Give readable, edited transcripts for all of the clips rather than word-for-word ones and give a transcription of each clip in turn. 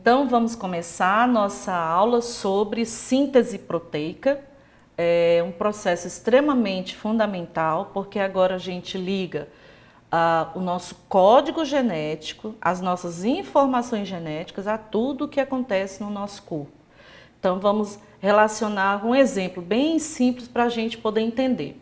Então, vamos começar a nossa aula sobre síntese proteica. É um processo extremamente fundamental, porque agora a gente liga o nosso código genético, as nossas informações genéticas, a tudo o que acontece no nosso corpo. Então, vamos relacionar um exemplo bem simples para a gente poder entender.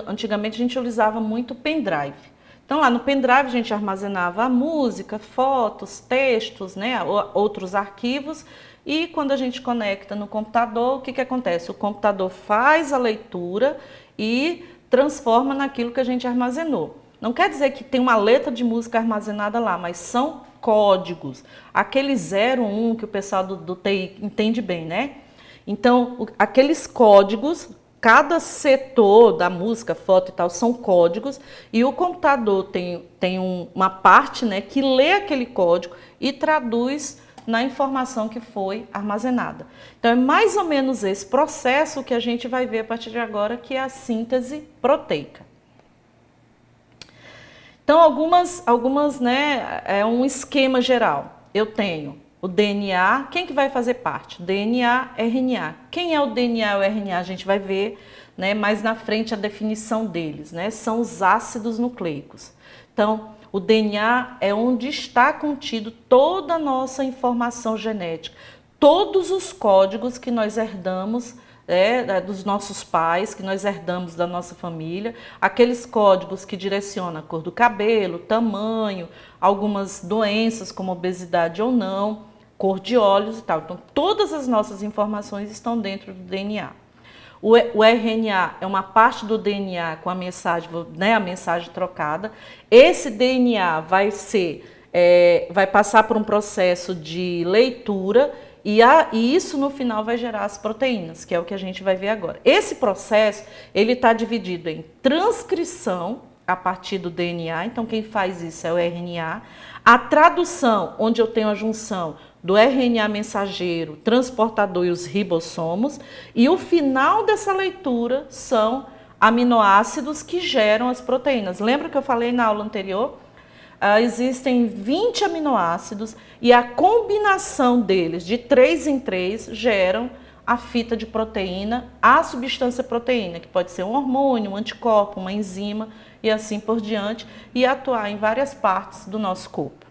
Antigamente a gente utilizava muito pendrive. Então, lá no pendrive a gente armazenava a música, fotos, textos, né, outros arquivos. E quando a gente conecta no computador, o que acontece? O computador faz a leitura e transforma naquilo que a gente armazenou. Não quer dizer que tem uma letra de música armazenada lá, mas são códigos. Aquele 0, 1 que o pessoal do TI entende bem, né? Então, aqueles códigos, cada setor da música, foto e tal, são códigos, e o computador tem uma parte, né, que lê aquele código e traduz na informação que foi armazenada. Então, é mais ou menos esse processo que a gente vai ver a partir de agora, que é a síntese proteica. Então, algumas, né, é um esquema geral. Eu tenho o DNA, quem que vai fazer parte? DNA, RNA. Quem é o DNA e o RNA? A gente vai ver, né, mais na frente a definição deles, né? São os ácidos nucleicos. Então, o DNA é onde está contido toda a nossa informação genética, todos os códigos que nós herdamos dos nossos pais, que nós herdamos da nossa família, aqueles códigos que direcionam a cor do cabelo, tamanho, algumas doenças como obesidade ou não, cor de olhos e tal. Então, todas as nossas informações estão dentro do DNA. O RNA é uma parte do DNA com a mensagem, né, a mensagem trocada. Esse DNA vai passar por um processo de leitura e isso no final vai gerar as proteínas, que é o que a gente vai ver agora. Esse processo ele está dividido em transcrição a partir do DNA, então quem faz isso é o RNA. A tradução, onde eu tenho a junção do RNA mensageiro, transportador e os ribossomos, e o final dessa leitura são aminoácidos que geram as proteínas. Lembra que eu falei na aula anterior? Existem 20 aminoácidos e a combinação deles, de 3 em 3, geram a fita de proteína, a substância proteína, que pode ser um hormônio, um anticorpo, uma enzima e assim por diante, e atuar em várias partes do nosso corpo.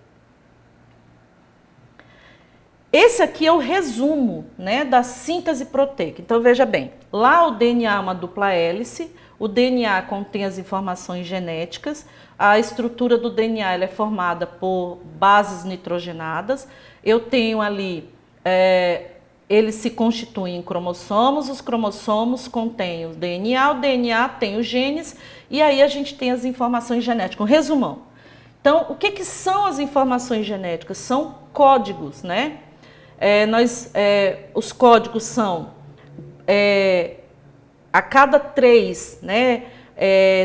Esse aqui é o resumo, né, da síntese proteica. Então, veja bem, lá o DNA é uma dupla hélice, o DNA contém as informações genéticas, a estrutura do DNA ela é formada por bases nitrogenadas, eu tenho ali, eles se constituem em cromossomos, os cromossomos contêm o DNA tem os genes, e aí a gente tem as informações genéticas. Um resumão. Então, o que são as informações genéticas? São códigos, né? Os códigos são a cada 3, né,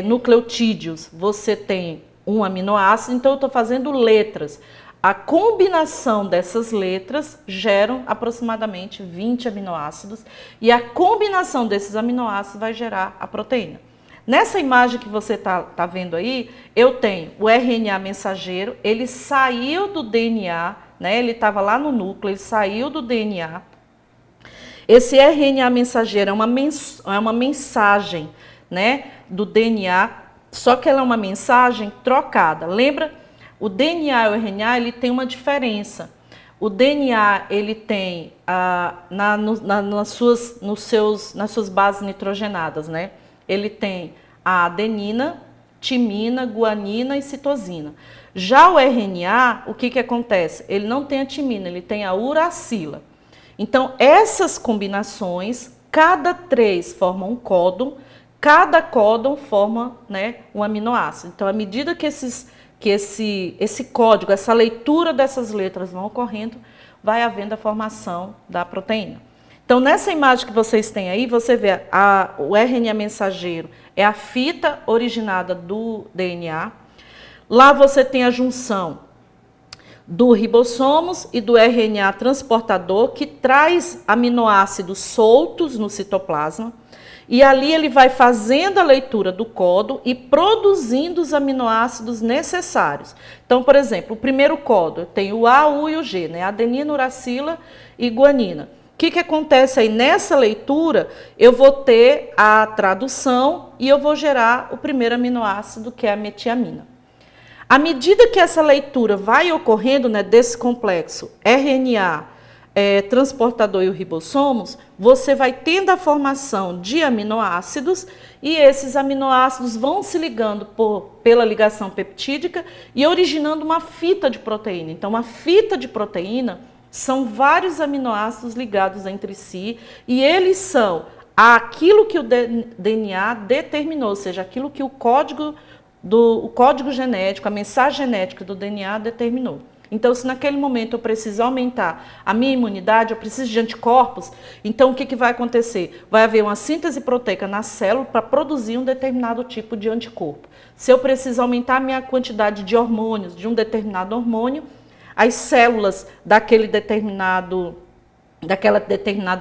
nucleotídeos você tem um aminoácido, então eu estou fazendo letras. A combinação dessas letras geram aproximadamente 20 aminoácidos e a combinação desses aminoácidos vai gerar a proteína. Nessa imagem que você tá vendo aí, eu tenho o RNA mensageiro, ele saiu do DNA, né? Ele estava lá no núcleo, ele saiu do DNA. Esse RNA mensageiro é uma mensagem, né, do DNA, só que ela é uma mensagem trocada. Lembra? O DNA e o RNA ele tem uma diferença. O DNA ele tem nas suas bases nitrogenadas, né? Ele tem a adenina, timina, guanina e citosina. Já o RNA, o que acontece? Ele não tem a timina, ele tem a uracila. Então, essas combinações, cada 3 formam um códon, cada códon forma, né, um aminoácido. Então, à medida que esse código, essa leitura dessas letras vão ocorrendo, vai havendo a formação da proteína. Então, nessa imagem que vocês têm aí, você vê o RNA mensageiro é a fita originada do DNA. Lá você tem a junção do ribossomos e do RNA transportador, que traz aminoácidos soltos no citoplasma, e ali ele vai fazendo a leitura do códon e produzindo os aminoácidos necessários. Então, por exemplo, o primeiro códon tem o A, U e o G, né? Adenina, uracila e guanina. O que acontece aí? Nessa leitura, eu vou ter a tradução e eu vou gerar o primeiro aminoácido, que é a metiamina. À medida que essa leitura vai ocorrendo, né, desse complexo RNA, transportador e o ribossomos, você vai tendo a formação de aminoácidos e esses aminoácidos vão se ligando pela ligação peptídica e originando uma fita de proteína. Então, uma fita de proteína são vários aminoácidos ligados entre si e eles são aquilo que o DNA determinou, ou seja, aquilo que o código genético, a mensagem genética do DNA determinou. Então, se naquele momento eu preciso aumentar a minha imunidade, eu preciso de anticorpos, então o que vai acontecer? Vai haver uma síntese proteica na célula para produzir um determinado tipo de anticorpo. Se eu preciso aumentar a minha quantidade de hormônios, de um determinado hormônio, as células daquela determinada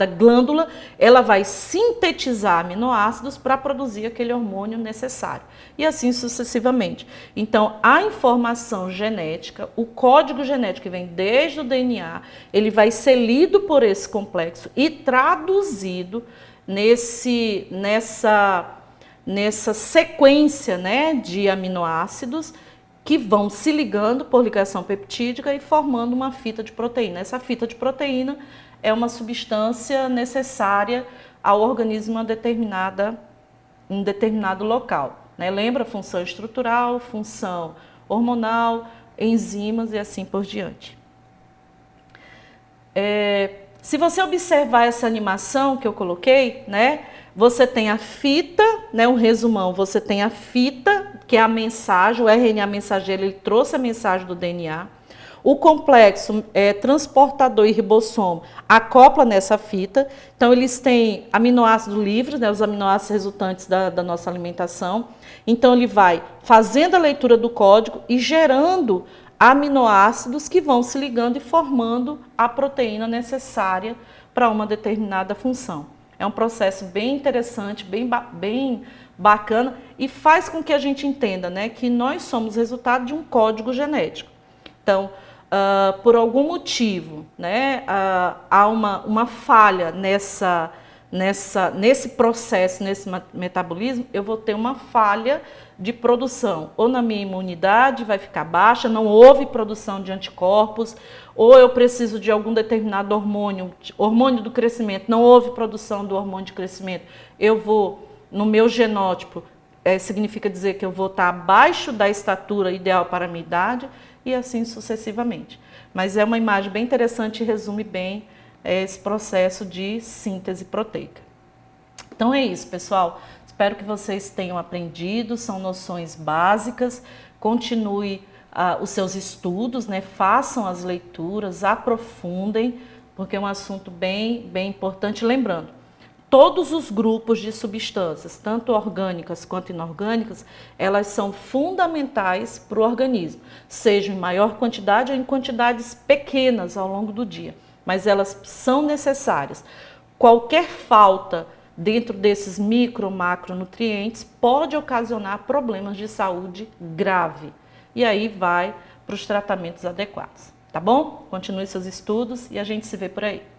glândula, ela vai sintetizar aminoácidos para produzir aquele hormônio necessário. E assim sucessivamente. Então, a informação genética, o código genético que vem desde o DNA, ele vai ser lido por esse complexo e traduzido nessa sequência, né, de aminoácidos que vão se ligando por ligação peptídica e formando uma fita de proteína. Essa fita de proteína é uma substância necessária ao organismo em determinado local. Né? Lembra? Função estrutural, função hormonal, enzimas e assim por diante. Se você observar essa animação que eu coloquei, né, você tem a fita, né, um resumão, você tem a fita, que é a mensagem, o RNA mensageiro, ele trouxe a mensagem do DNA. O complexo transportador e ribossomo acopla nessa fita. Então, eles têm aminoácidos livres, né, os aminoácidos resultantes da nossa alimentação. Então, ele vai fazendo a leitura do código e gerando aminoácidos que vão se ligando e formando a proteína necessária para uma determinada função. É um processo bem interessante, bem bacana e faz com que a gente entenda, né, que nós somos resultado de um código genético. Então, por algum motivo, né, há uma falha nesse processo, nesse metabolismo, eu vou ter uma falha de produção. Ou na minha imunidade vai ficar baixa, não houve produção de anticorpos, ou eu preciso de algum determinado hormônio do crescimento, não houve produção do hormônio de crescimento. Eu vou, no meu genótipo, significa dizer que eu vou estar abaixo da estatura ideal para a minha idade, e assim sucessivamente. Mas é uma imagem bem interessante e resume bem esse processo de síntese proteica. Então é isso, pessoal. Espero que vocês tenham aprendido, são noções básicas. Continue os seus estudos, né? Façam as leituras, aprofundem, porque é um assunto bem importante. Lembrando, todos os grupos de substâncias, tanto orgânicas quanto inorgânicas, elas são fundamentais para o organismo, seja em maior quantidade ou em quantidades pequenas ao longo do dia, mas elas são necessárias. Qualquer falta dentro desses macronutrientes pode ocasionar problemas de saúde grave, e aí vai para os tratamentos adequados, tá bom? Continue seus estudos e a gente se vê por aí.